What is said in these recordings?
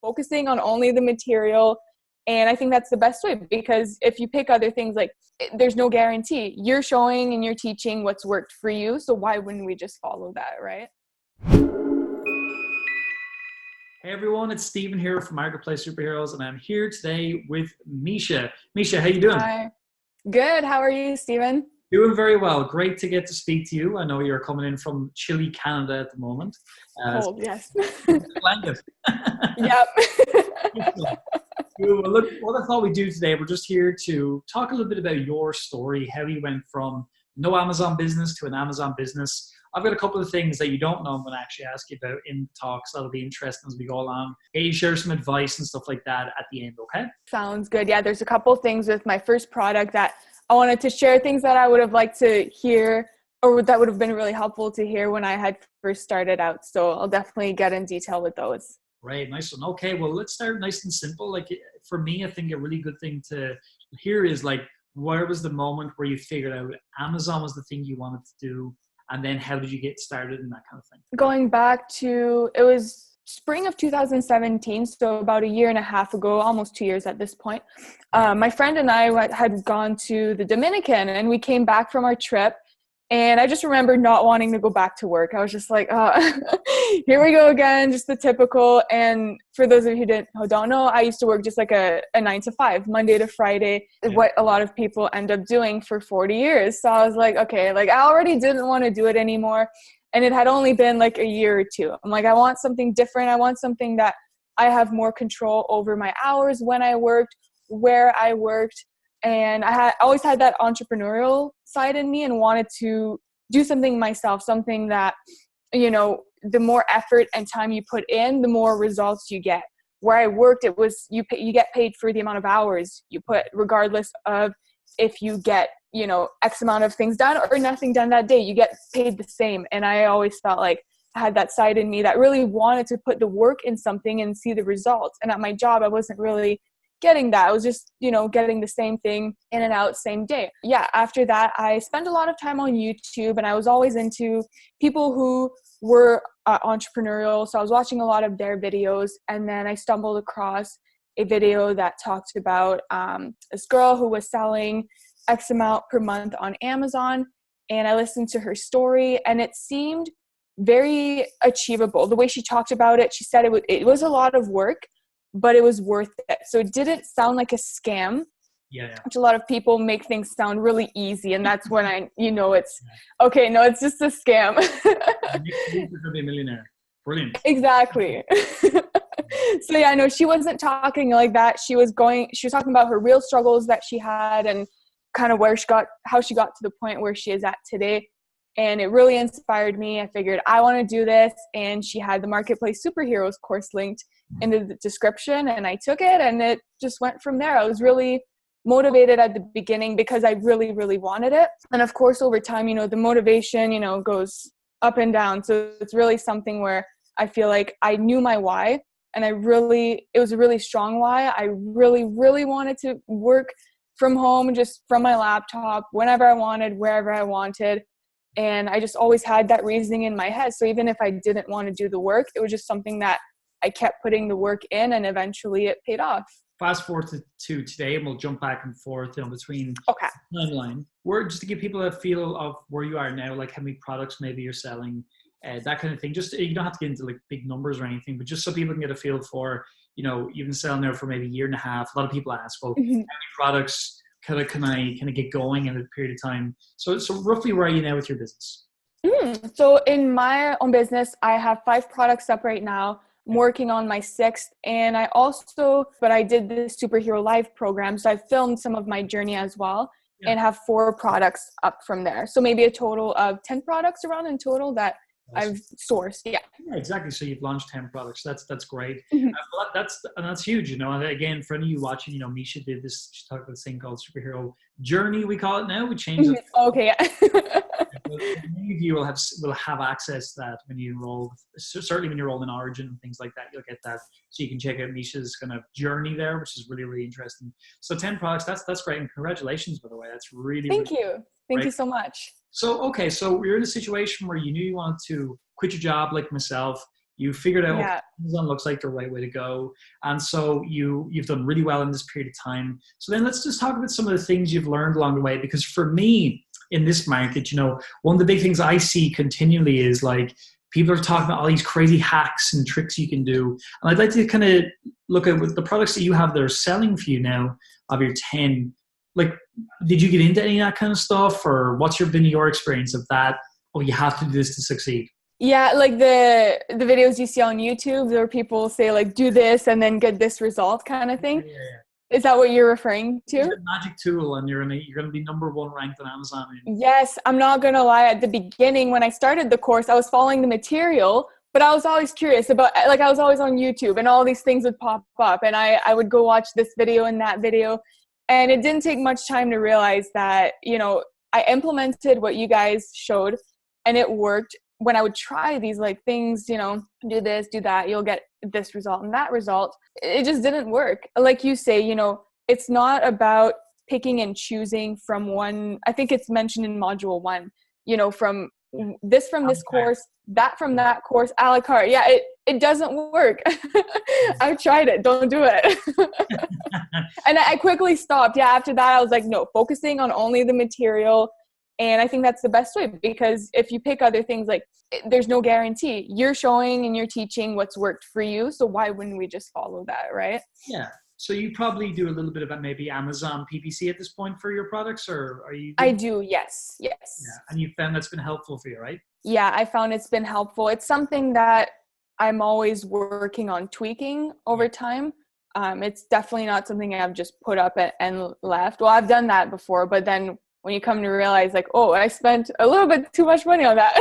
focusing on only the material. And I think that's the best way, because if you pick other things, like there's no guarantee. You're showing and you're teaching what's worked for you. So why wouldn't we just follow that, right? Hey everyone, it's Stephen here from Marketplace Superheroes, and I'm here today with Micha. Micha, how you doing? Hi. Good. How are you, Stephen? Doing very well. Great to get to speak to you. I know you're coming in from chilly Canada at the moment. Cold, yes. Blanket. Yep. Well, look, what I thought we'd do today, we're just here to talk a little bit about your story, how you went from no Amazon business to an Amazon business. I've got a couple of things that you don't know I'm going to actually ask you about in the talks. That'll be interesting as we go along. Hey, share some advice and stuff like that at the end, okay? Sounds good. Yeah, there's a couple things with my first product that I wanted to share, things that I would have liked to hear, or that would have been really helpful to hear when I had first started out. So I'll definitely get in detail with those. Right, nice one. Okay, well, let's start nice and simple. Like for me, I think a really good thing to hear is like, where was the moment where you figured out Amazon was the thing you wanted to do? And then how did you get started and that kind of thing? Going back to, it was spring of 2017, so about a year and a half ago, almost 2 years at this point. My friend and I had gone to the Dominican, and we came back from our trip. And I just remember not wanting to go back to work. I was just like, here we go again, just the typical. And for those of you who don't know, I used to work just like a 9 to 5, Monday to Friday, what a lot of people end up doing for 40 years. So I was like, okay, like I already didn't want to do it anymore. And it had only been like a year or two. I'm like, I want something different. I want something that I have more control over my hours, when I worked, where I worked. And I always had that entrepreneurial side in me and wanted to do something myself, something that, you know, the more effort and time you put in, the more results you get. Where I worked, it was you get paid for the amount of hours you put, regardless of if you get, you know, X amount of things done or nothing done that day, you get paid the same. And I always felt like I had that side in me that really wanted to put the work in something and see the results. And at my job, I wasn't really getting that. I was just, you know, getting the same thing in and out same day. Yeah, after that, I spent a lot of time on YouTube, and I was always into people who were entrepreneurial. So I was watching a lot of their videos, and then I stumbled across a video that talked about this girl who was selling X amount per month on Amazon. And I listened to her story, and it seemed very achievable. The way she talked about it, she said it was a lot of work, but it was worth it. So it didn't sound like a scam, which a lot of people make things sound really easy. And that's when it's, okay, no, it's just a scam. You're going to be a millionaire. Brilliant. Exactly. So yeah, no, she wasn't talking like that. She was talking about her real struggles that she had and kind of how she got to the point where she is at today. And it really inspired me. I figured I want to do this. And she had the Marketplace Superheroes course linked in the description, and I took it, and it just went from there. I was really motivated at the beginning because I really, really wanted it. And of course, over time, you know, the motivation, you know, goes up and down. So it's really something where I feel like I knew my why, and it was a really strong why. I really, really wanted to work from home, just from my laptop, whenever I wanted, wherever I wanted. And I just always had that reasoning in my head. So even if I didn't want to do the work, it was just something that I kept putting the work in, and eventually it paid off. Fast forward to today, and we'll jump back and forth between timeline. Just to give people a feel of where you are now, like how many products maybe you're selling, that kind of thing. Just, you don't have to get into like big numbers or anything, but just so people can get a feel for, you know, you've been selling now for maybe a year and a half. A lot of people ask, well, how many products can I get going in a period of time? So roughly, where are you now with your business? So in my own business, I have 5 products up right now. I'm working on my 6th, and I did the Superhero Live program. So I filmed some of my journey as well, and have 4 products up from there. So maybe a total of 10 products around in total that I've sourced. Yeah, exactly. So you've launched 10 products. That's great. Mm-hmm. That's huge. You know, and again, for any of you watching, you know, Micha did this. She talked about this thing called Superhero Journey. We call it now. We changed it. Okay. Many of you will have access to that when you enroll. Certainly when you enroll in Origin and things like that, you'll get that. So you can check out Micha's kind of journey there, which is really, really interesting. So 10 products. That's great. And congratulations, by the way. That's really Thank you. Thank you so much. So, okay, so you're in a situation where you knew you wanted to quit your job like myself. You figured out Yeah. okay, Amazon looks like the right way to go. And so you've done really well in this period of time. So then let's just talk about some of the things you've learned along the way. Because for me, in this market, one of the big things I see continually is like people are talking about all these crazy hacks and tricks you can do. And I'd like to kind of look at with the products that you have that are selling for you now of your 10. Like, did you get into any of that kind of stuff, or what's been your experience of that? Oh, you have to do this to succeed. Yeah, like the videos you see on YouTube where people say like do this and then get this result kind of thing. Yeah. Is that what you're referring to? It's a magic tool, and you're gonna be number one ranked on Amazon. Yes, I'm not gonna lie. At the beginning, when I started the course, I was following the material, but I was always curious about, like, I was always on YouTube and all these things would pop up and I would go watch this video and that video. And it didn't take much time to realize that, I implemented what you guys showed and it worked. When I would try these like things, do this, do that, you'll get this result and that result. It just didn't work. Like you say, it's not about picking and choosing from one. I think it's mentioned in module 1, from this course, that from that course, a la carte. Yeah, it doesn't work. I've tried it. Don't do it. And I quickly stopped. Yeah, after that, I was like, no, focusing on only the material. And I think that's the best way, because if you pick other things, like there's no guarantee. You're showing and you're teaching what's worked for you. So why wouldn't we just follow that, right? Yeah. So you probably do a little bit of maybe Amazon PPC at this point for your products, or are you? I do. Yes. Yeah. And you found that's been helpful for you, right? Yeah, I found it's been helpful. It's something that I'm always working on tweaking over time. It's definitely not something I've just put up and left. Well, I've done that before, but then when you come to realize like, oh, I spent a little bit too much money on that.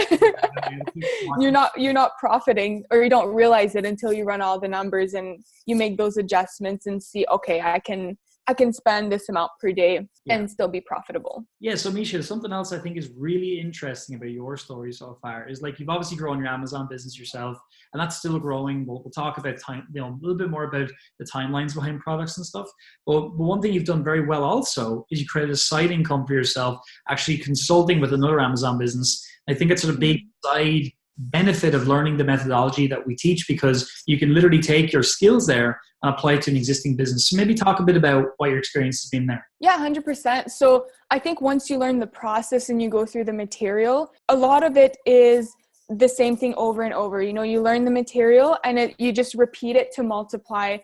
You're not profiting, or you don't realize it until you run all the numbers and you make those adjustments and see, okay, I can spend this amount per day and still be profitable. Yeah. So Micha, something else I think is really interesting about your story so far is like, you've obviously grown your Amazon business yourself, and that's still growing. We'll talk about time, a little bit more about the timelines behind products and stuff. But one thing you've done very well also is you created a side income for yourself, actually consulting with another Amazon business. I think it's a big side benefit of learning the methodology that we teach, because you can literally take your skills there and apply it to an existing business. So maybe talk a bit about what your experience has been there. Yeah, 100%. So I think once you learn the process and you go through the material, a lot of it is the same thing over and over. You learn the material and you just repeat it to multiply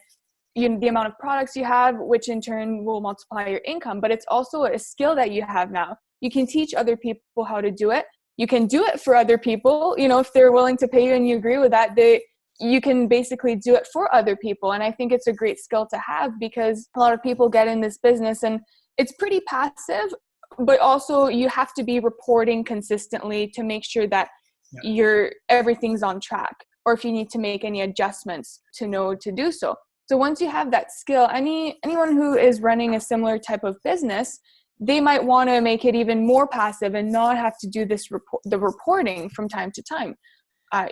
the amount of products you have, which in turn will multiply your income. But it's also a skill that you have now. You can teach other people how to do it. You can do it for other people. If they're willing to pay you and you agree with that, you can basically do it for other people. And I think it's a great skill to have, because a lot of people get in this business and it's pretty passive, but also you have to be reporting consistently to make sure that everything's on track, or if you need to make any adjustments to know to do so. So once you have that skill, anyone who is running a similar type of business, they might want to make it even more passive and not have to do the reporting from time to time.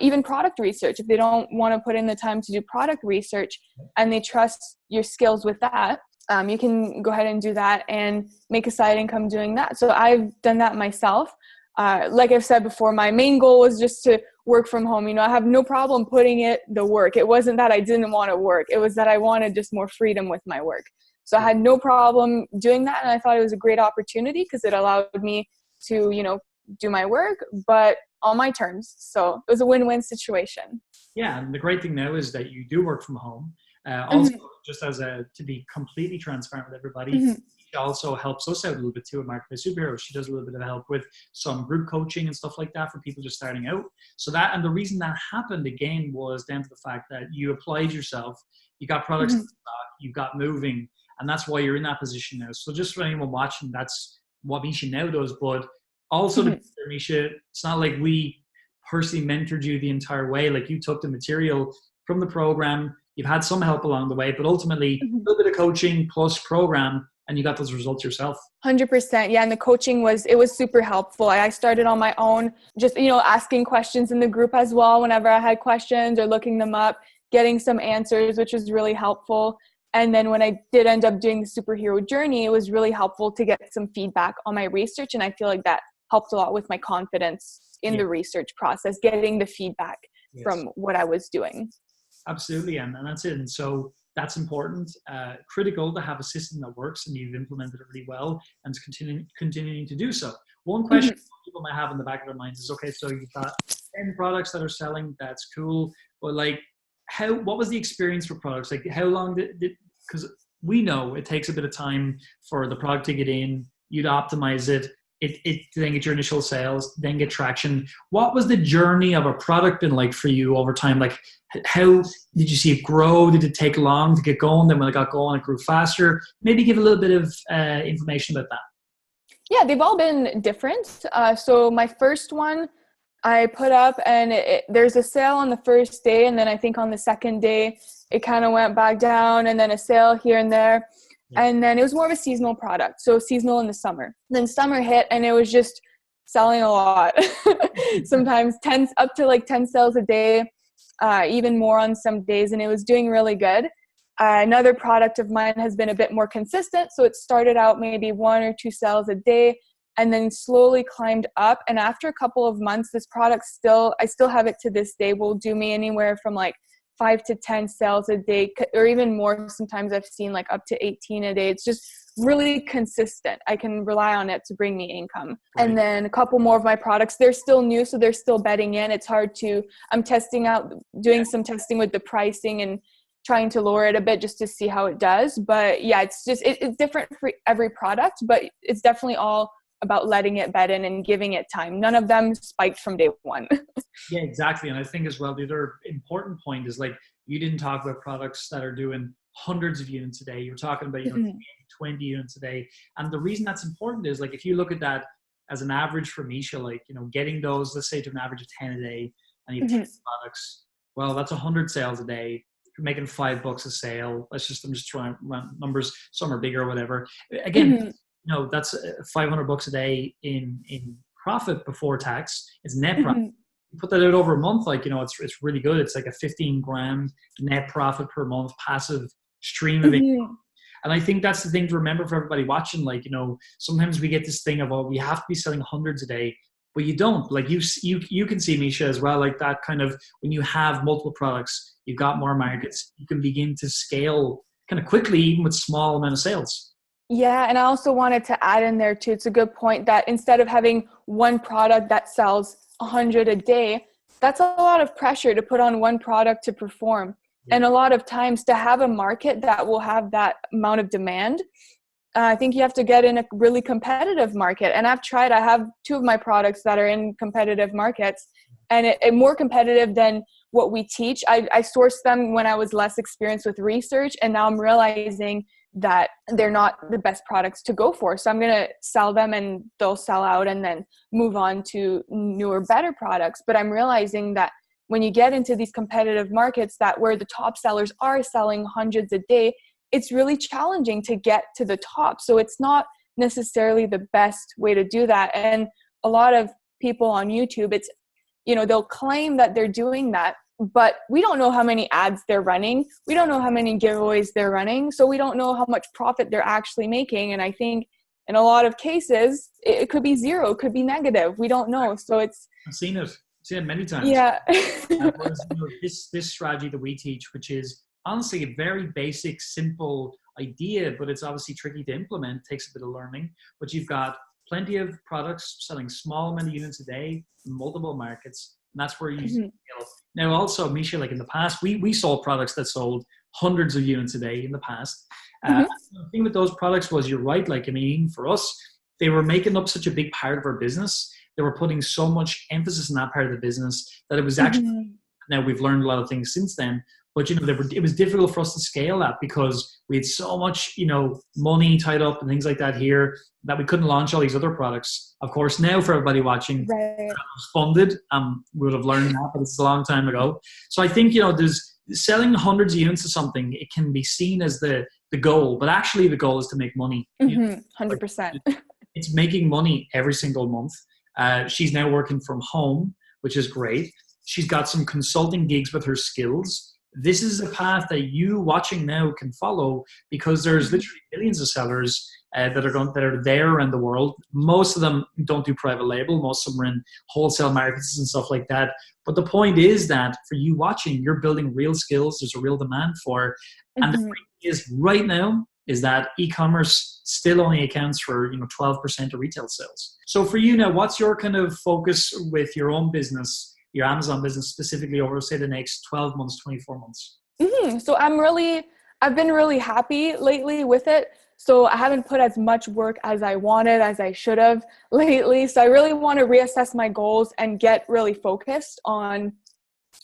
Even product research, if they don't want to put in the time to do product research and they trust your skills with that, you can go ahead and do that and make a side income doing that. So I've done that myself. Like I've said before, my main goal was just to work from home. I have no problem putting the work. It wasn't that I didn't want to work. It was that I wanted just more freedom with my work. So I had no problem doing that. And I thought it was a great opportunity because it allowed me to, do my work, but on my terms. So it was a win-win situation. Yeah. And the great thing now is that you do work from home. Also, just to be completely transparent with everybody, she also helps us out a little bit too at Marketplace Superheroes. She does a little bit of help with some group coaching and stuff like that for people just starting out. So and the reason that happened again was down to the fact that you applied yourself, you got products in stock, you got moving, and that's why you're in that position now. So just for anyone watching, that's what Micha now does. But also, Micha, it's not like we personally mentored you the entire way. Like, you took the material from the program, you've had some help along the way, but ultimately a little bit of coaching plus program, and you got those results yourself. 100%. Yeah. And the coaching was super helpful. I started on my own, just, asking questions in the group as well whenever I had questions, or looking them up, getting some answers, which was really helpful. And then when I did end up doing the superhero journey, it was really helpful to get some feedback on my research. And I feel like that helped a lot with my confidence in the research process, getting the feedback, from what I was doing. Absolutely. And that's it. And so that's important, critical to have a system that works and you've implemented it really well and is continuing to do so. One question people might have in the back of their minds is, okay, so you've got 10 products that are selling, that's cool. But like, what was the experience for products? Like how long because we know it takes a bit of time for the product to get in, you'd optimize it, then get your initial sales, then get traction. What was the journey of a product been like for you over time? Like, how did you see it grow? Did it take long to get going? Then when it got going, it grew faster. Maybe give a little bit of information about that. Yeah, they've all been different. So my first one I put up, and there's a sale on the first day, and then I think on the second day it kind of went back down, and then a sale here and there. And then it was more of a seasonal product, so seasonal in the summer. Then summer hit, and it was just selling a lot. Sometimes up to like 10 sales a day, even more on some days, and it was doing really good. Another product of mine has been a bit more consistent, so it started out maybe 1 or 2 sales a day, and then slowly climbed up. And after a couple of months, this product I still have it to this day, will do me anywhere from like 5 to 10 sales a day, or even more. Sometimes I've seen like up to 18 a day. It's just really consistent. I can rely on it to bring me income. Right. And then a couple more of my products, they're still new, so they're still bedding in. It's hard I'm testing out, doing some testing with the pricing and trying to lower it a bit just to see how it does. But yeah, it's just, it's different for every product, but it's definitely all about letting it bed in and giving it time. None of them spiked from day one. Yeah, exactly. And I think as well, the other important point is like, you didn't talk about products that are doing hundreds of units a day. You were talking about, 20 units a day. And the reason that's important is like, if you look at that as an average for Micha, like, getting those, let's say to an average of 10 a day, and you have 10 products, well, that's 100 sales a day. You're making $5 a sale. I'm just throwing run numbers. Some are bigger or whatever. Again, that's $500 a day in profit before tax. It's net profit. You put that out over a month, like, it's really good. It's like a 15 grand net profit per month, passive stream of income. And I think that's the thing to remember for everybody watching. Like, sometimes we get this thing of, we have to be selling hundreds a day, but you don't. Like, you can see, Micha, as well, like that kind of, when you have multiple products, you've got more markets, you can begin to scale kind of quickly, even with small amount of sales. Yeah, and I also wanted to add in there too, it's a good point that instead of having one product that sells 100 a day, that's a lot of pressure to put on one product to perform. Yeah. And a lot of times to have a market that will have that amount of demand, I think you have to get in a really competitive market. And I have 2 of my products that are in competitive markets, and it more competitive than what we teach. I sourced them when I was less experienced with research, and now I'm realizing that they're not the best products to go for. So I'm going to sell them and they'll sell out and then move on to newer, better products. But I'm realizing that when you get into these competitive markets, that where the top sellers are selling hundreds a day, it's really challenging to get to the top. So it's not necessarily the best way to do that. And a lot of people on YouTube, it's, they'll claim that they're doing that, but we don't know how many ads they're running. We don't know how many giveaways they're running. So we don't know how much profit they're actually making. And I think in a lot of cases, it could be zero, it could be negative. We don't know. So I've seen it many times. Yeah. Whereas, this strategy that we teach, which is honestly a very basic, simple idea, but it's obviously tricky to implement, takes a bit of learning. But you've got plenty of products selling small amount of units a day in multiple markets. And that's where you scale. Now, also, Micha, like in the past, we sold products that sold hundreds of units a day in the past. The thing with those products was, you're right, like, for us, they were making up such a big part of our business. They were putting so much emphasis in that part of the business that it was actually, now we've learned a lot of things since then, but it was difficult for us to scale that because we had so much, money tied up and things like that here that we couldn't launch all these other products. Of course, now for everybody watching, it was funded. We would have learned that, but it's a long time ago. So I think, there's selling hundreds of units of something, it can be seen as the goal, but actually the goal is to make money. 100%. It's making money every single month. She's now working from home, which is great. She's got some consulting gigs with her skills. this is a path that you watching now can follow, because there's literally millions of sellers that are there around the world. Most of them don't do private label. Most of them are in wholesale markets and stuff like that. But the point is that for you watching, you're building real skills. There's a real demand for, and the thing is right now is that e-commerce still only accounts for 12% of retail sales. So for you now, what's your kind of focus with your own business, your Amazon business specifically, over say the next 12 months, 24 months? So I've been really happy lately with it. So I haven't put as much work as I wanted, as I should have lately. So I really want to reassess my goals and get really focused on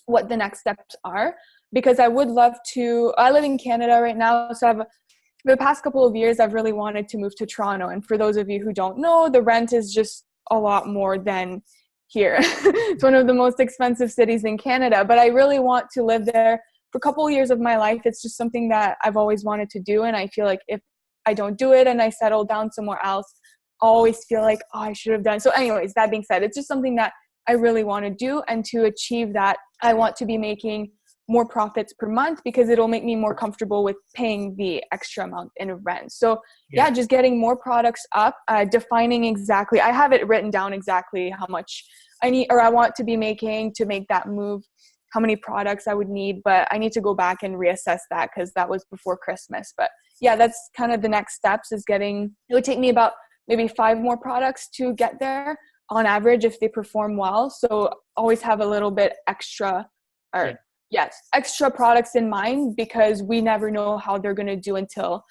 what the next steps are, because I would love to, I live in Canada right now. So the past couple of years, I've really wanted to move to Toronto. And for those of you who don't know, the rent is just a lot more than here. It's one of the most expensive cities in Canada, but I really want to live there for a couple of years of my life. It's just something that I've always wanted to do. And I feel like if I don't do it and I settle down somewhere else, I always feel like, oh, I should have done. So anyways, that being said, it's just something that I really want to do. And to achieve that, I want to be making more profits per month, because it'll make me more comfortable with paying the extra amount in rent. So yeah, just getting more products up, defining exactly, I have it written down exactly how much I need, or I want to be making to make that move, how many products I would need, but I need to go back and reassess that, because that was before Christmas. But yeah, that's kind of the next steps, is it would take me about maybe 5 more products to get there on average if they perform well. So always have a little bit extra, or extra products in mind, because we never know how they're going to do until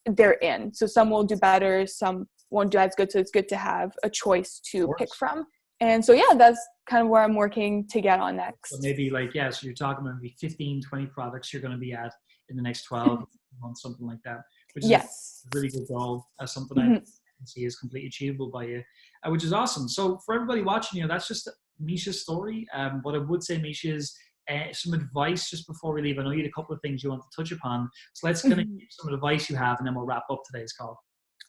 they're in. So some will do better, some won't do as good. So it's good to have a choice to pick from. And so, yeah, that's kind of where I'm working to get on next. So maybe so you're talking about maybe 15, 20 products you're going to be at in the next 12 months, something like that, which is a really good goal. That's something I can see is completely achievable by you, which is awesome. So for everybody watching, that's just Micha's story. What I would say, Micha, is some advice just before we leave. I know you had a couple of things you want to touch upon. So let's kind of give some advice you have, and then we'll wrap up today's call.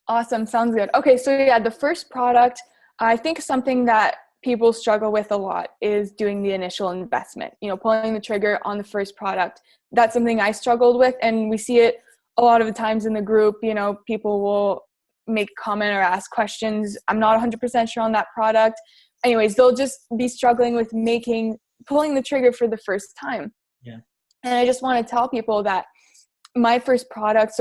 Awesome. Sounds good. Okay. So yeah, the first product, I think something that people struggle with a lot is doing the initial investment, pulling the trigger on the first product. That's something I struggled with. And we see it a lot of the times in the group. People will make a comment or ask questions. I'm not 100% sure on that product. Anyways, they'll just be struggling with pulling the trigger for the first time. Yeah. And I just want to tell people that my first product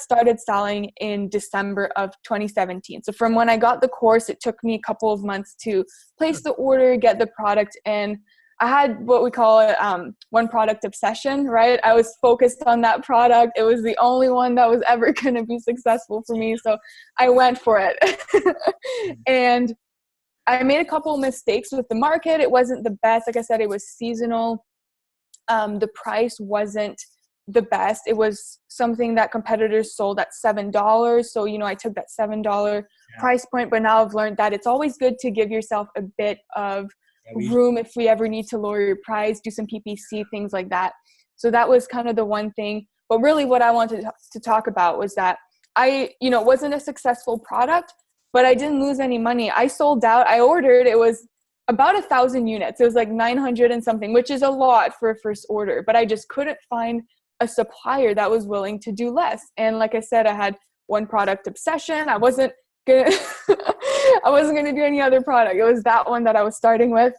started selling in December of 2017. So from when I got the course, it took me a couple of months to place the order, get the product in. I had what we call it, one product obsession, right? I was focused on that product. It was the only one that was ever going to be successful for me. So I went for it. And I made a couple of mistakes with the market. It wasn't the best. Like I said, it was seasonal. The price wasn't the best. It was something that competitors sold at $7. So, I took that $7 price point, but now I've learned that it's always good to give yourself a bit of room if we ever need to lower your price, do some PPC, things like that. So that was kind of the one thing. But really what I wanted to talk about was that it wasn't a successful product, but I didn't lose any money. I sold out. I ordered, it was about 1,000 units. It was like 900 and something, which is a lot for a first order, but I just couldn't find a supplier that was willing to do less. And like I said, I had one product obsession. I wasn't gonna do any other product. It was that one that I was starting with.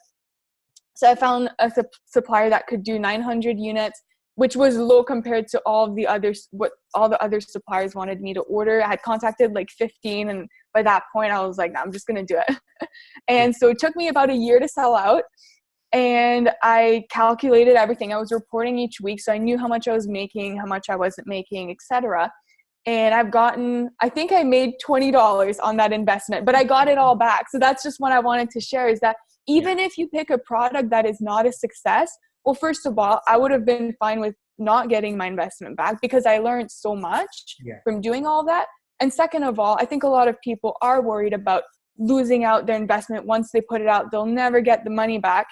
So I found a supplier that could do 900 units, which was low compared to all the other suppliers wanted me to order. I had contacted like 15, and by that point I was like, no, I'm just gonna do it. And so it took me about a year to sell out. And I calculated everything. I was reporting each week, so I knew how much I was making, how much I wasn't making, etc. And I think I made $20 on that investment, but I got it all back. So that's just what I wanted to share, is that even if you pick a product that is not a success, well, first of all, I would have been fine with not getting my investment back, because I learned so much from doing all that. And second of all, I think a lot of people are worried about losing out their investment. Once they put it out, they'll never get the money back.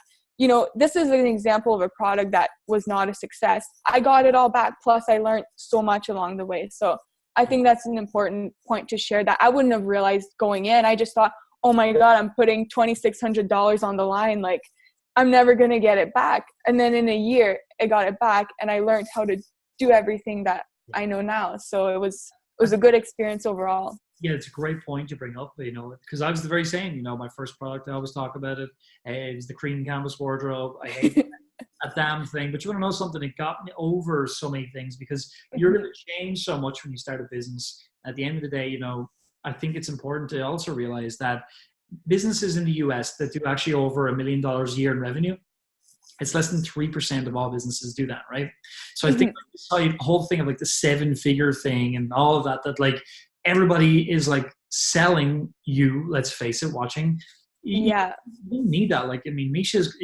This is an example of a product that was not a success. I got it all back. Plus I learned so much along the way. So I think that's an important point to share, that I wouldn't have realized going in. I just thought, oh my God, I'm putting $2,600 on the line. Like, I'm never going to get it back. And then in a year, I got it back, and I learned how to do everything that I know now. So it was a good experience overall. Yeah, it's a great point you bring up, because I was the very same. My first product, I always talk about it. It was the cream canvas wardrobe. I hate a damn thing. But you want to know something? It got me over so many things, because you're going to change so much when you start a business. At the end of the day, I think it's important to also realize that businesses in the US that do actually over $1 million a year in revenue, it's less than 3% of all businesses do that, right? So I think the whole thing of like the 7-figure thing and all of that like everybody is like selling you, let's face it, watching. You don't need that. Like, I mean, Micha's,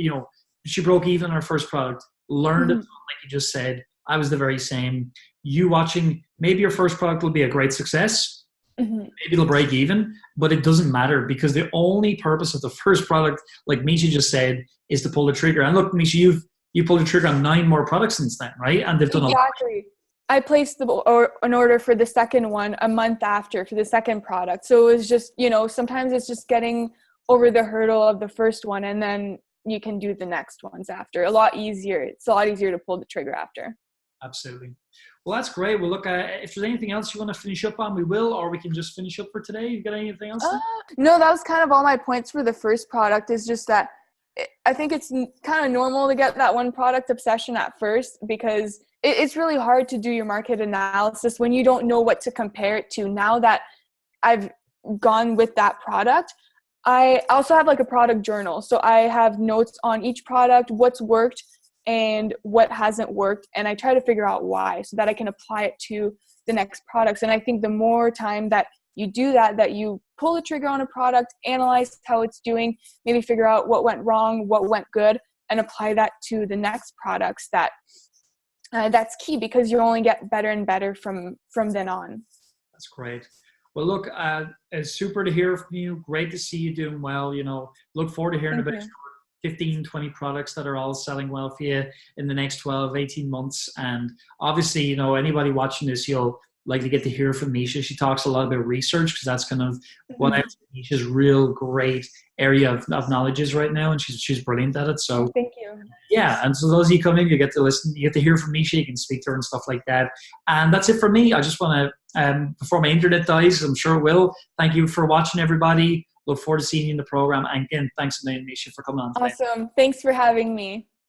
she broke even on her first product, learned it, like you just said. I was the very same. You watching, maybe your first product will be a great success. Maybe it'll break even, but it doesn't matter, because the only purpose of the first product, like Micha just said, is to pull the trigger. And look, Micha, you pulled the trigger on 9 more products since then, right? And they've done a lot. Exactly. I placed an order for the second one a month after for the second product. So it was just, sometimes it's just getting over the hurdle of the first one, and then you can do the next ones after. A lot easier. It's a lot easier to pull the trigger after. Absolutely. Well, that's great. Well, look, if there's anything else you want to finish up on, we will, or we can just finish up for today. You got anything else? No, that was kind of all my points for the first product. Is just that I think it's kind of normal to get that one product obsession at first, because it's really hard to do your market analysis when you don't know what to compare it to. Now that I've gone with that product, I also have like a product journal. So I have notes on each product, what's worked and what hasn't worked. And I try to figure out why, so that I can apply it to the next products. And I think the more time that you do that you pull the trigger on a product, analyze how it's doing, maybe figure out what went wrong, what went good, and apply that to the next products, that's key, because you only get better and better from then on. That's great. Well, look, it's super to hear from you. Great to see you doing well. Look forward to hearing about 15, 20 products that are all selling well for you in the next 12, 18 months. And obviously, anybody watching this, you'll likely get to hear from Micha. She talks a lot about research, because that's kind of what I think Micha's real great area of knowledge is right now. And she's brilliant at it. So thank you. Yeah. And so those of you come in, you get to listen, you get to hear from Micha, you can speak to her and stuff like that. And that's it for me. I just want to, before my internet dies, I'm sure it will, thank you for watching, everybody. Look forward to seeing you in the program. And again, thanks a million, Micha, for coming on today. Awesome. Thanks for having me.